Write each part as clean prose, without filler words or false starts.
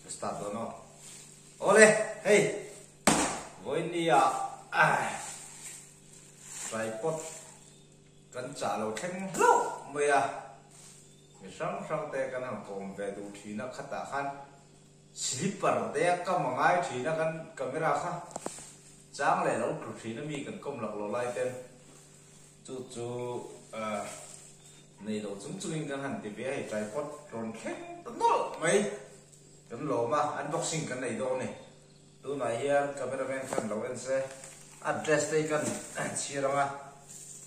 start đó nó ole hey với nia tripod cần trả lâu thêm lâu mày mình sang tay cái nào còn về đủ thì nó khát ta khăn slipper đấy các mảng ai thì nó cần camera khá sáng lại nó đủ thì nó mi cần công lạc lộ lại tên chú này đồ chúng chúng cần hẳn thì về hay tripod còn thêm nó mày cần lộ mà unboxing cái này đâu này tôi nói here cameraman cần lộ lên xe address đây cần chia ra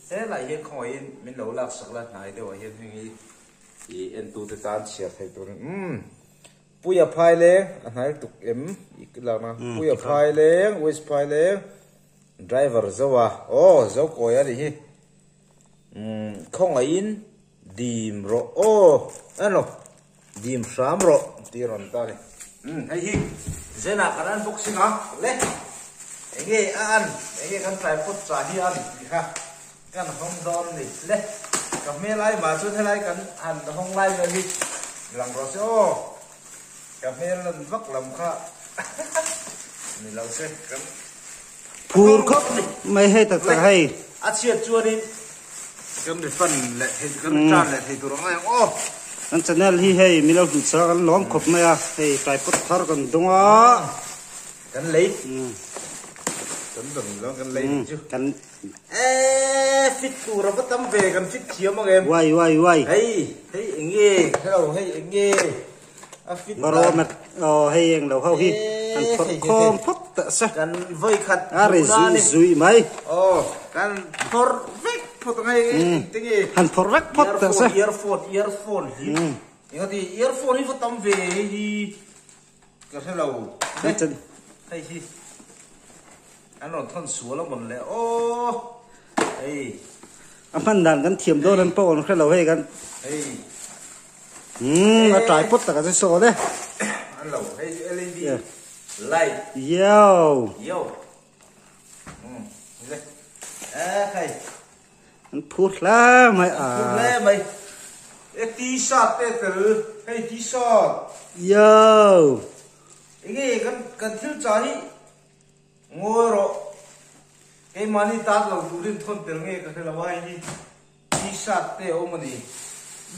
thế là hiện không ai mình lộ lạc sắc là này đâu hiện hình gì en tu te tan chia thay tu puya phai le anai tuk em ikla na puya phai le west phai le driver zawa zo ko ya ri hi không ai in dim ro ano dim sam ro ti ron ta ni hay hi zena karan boxing ha le enge kan tripod cha hi an ha kan hom don ni le kami lai mà chú thế lai cần hành không lai mà đi làm rồi chứ kami lần vắt làm kha mình lâu xe cần phun khóc mày hay thật là hay chia chua đi cần để phần lại thì cần tràn lại thì tụi nó ngay anh channel hi hay mình lâu được sao anh lõm khóc mày hay tripod thar còn đúng á cần lấy cần đừng lo cần lấy chứ cần fit tu rồi bắt tâm về cần fit chiếu mà em quay hey nghe hello hey nghe fit baro mặt hay anh đầu hao hi anh phật khom phật tự sa cần vơi khát rồi zui mày cần phật vết phật ngay tiếng gì anh phật vết phật tự sa earphone nhưng thì earphone đi bắt tâm về thì cái hello hey hi anh nói thằng số là một lẽ anh phân đànกันthiểm đôi lần po nó khai lâu hayกันnó trái put tất cả cái số đấy anh lâu hay LED light yo hay anh phút lá mày phút lá mày t-shirt thế từ hay t-shirt yo cái cần thiếu trái ngồi rồi cái mani tát lâu đủ đến thôn tiền nghe cái là vay đi t-shirt thế ôm đi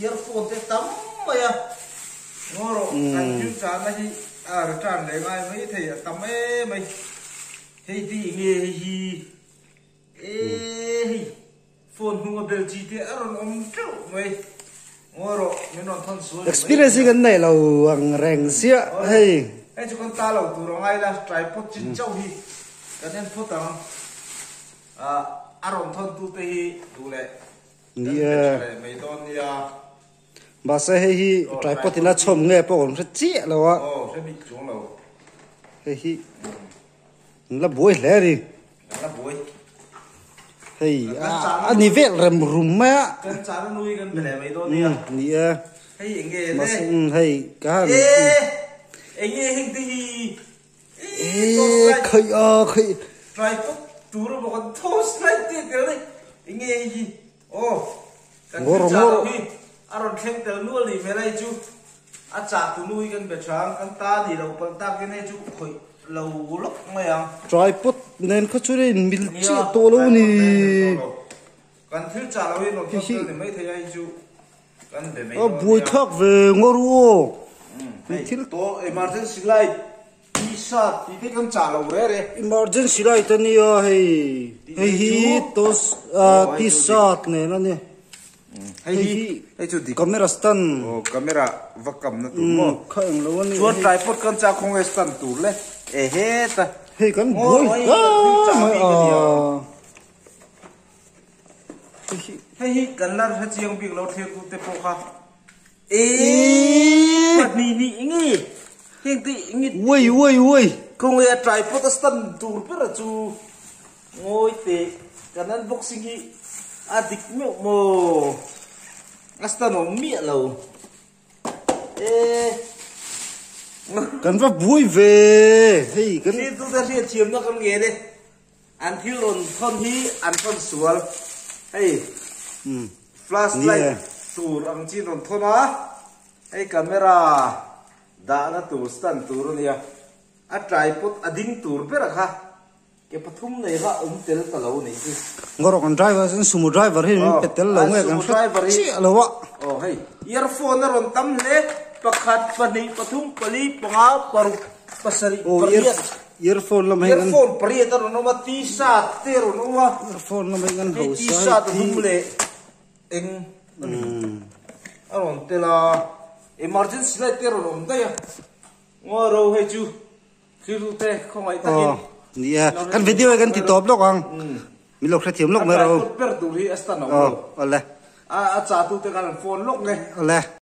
earphone thế tắm mày ngồi rồi cần thiếu trái này rồi tràn để ngay mấy thầy tắm mày thầy thì nghe gì phone không có gì thế rồi ông chú mày ngồi rồi mình nói thôn xuống experience cái này là hoàng rèn xía hey ấy chú con ta lâu tụi nó ngay là tripod chín châu hi cái nên phốt tao aron thon tu te tu lệ mấy ton đi bà sẽ hay tripod thì nó chôm nghe bao gồm rất chia làわsẽ bị xuống lâu hay là buổi lẽ đi là buổi hay anh đi về làm rùm mà cần trả nó nuôi cần để mấy ton đi đi hay nghe mà đấy hay cả nghe hình thì khơi tripod tu rồi một con toast lại tiếc cái đấy nghe gì ngoro aron khen tel nuôi đi về đây chú chả tu nuôi cần bể trắng cần ta đi đâu cần ta cái này chú khởi lâu lắm mày tripod nên có chú đi mil chi to lâu nè cần thiếu trả lâu hết rồi không thì mấy thầy anh chú cần để mấy buổi thắc về ngoro thiếu to emergency light t-shirt thì biết cần trả lâu đấy emergency light này hey to t-shirt này nó nè hay chú đi camera stand camera vắt cầm nó tụt mò khởi lâu nè chuột tripod cần trả không hay stand tụt lên hết hey con buổi hay cần là hết chiang bị lâu thiệt cũng tệ bộ khá bật nì nghe hiện tại nghe ui không nghe tripod stand tụt biết là chú ngồi tệ cần unboxing gì adik miệng mồ stand nó miệng lâu cần phải vui về hey cái này tôi đã thiệt chiếm nó con nghe đây ăn thiếu lồn thon hi ăn thon sual hey flashlight tu răng chi lồn thon á hey camera đã na tur stand tur nia a tripod ading tur pera kha ke pathum nei ha tel talo nei ki ngorok an driver sin sumo driver hi petel lo nge kan driver hi lo wa oh hey earphone ron tam le pakhat pani pathum pali panga paru pasari pariat earphone lam hen earphone pariat ron ma ti sa te ron wa earphone lam hen ho ti sa dum le eng aron tela emergency light te ron da ya ngoro he chu khiru te khomai takin nia kan video kan ti top lok ang mi lok thla thiam lok me ro per tu hi asta no ole a cha tu te kan phone lok nge ole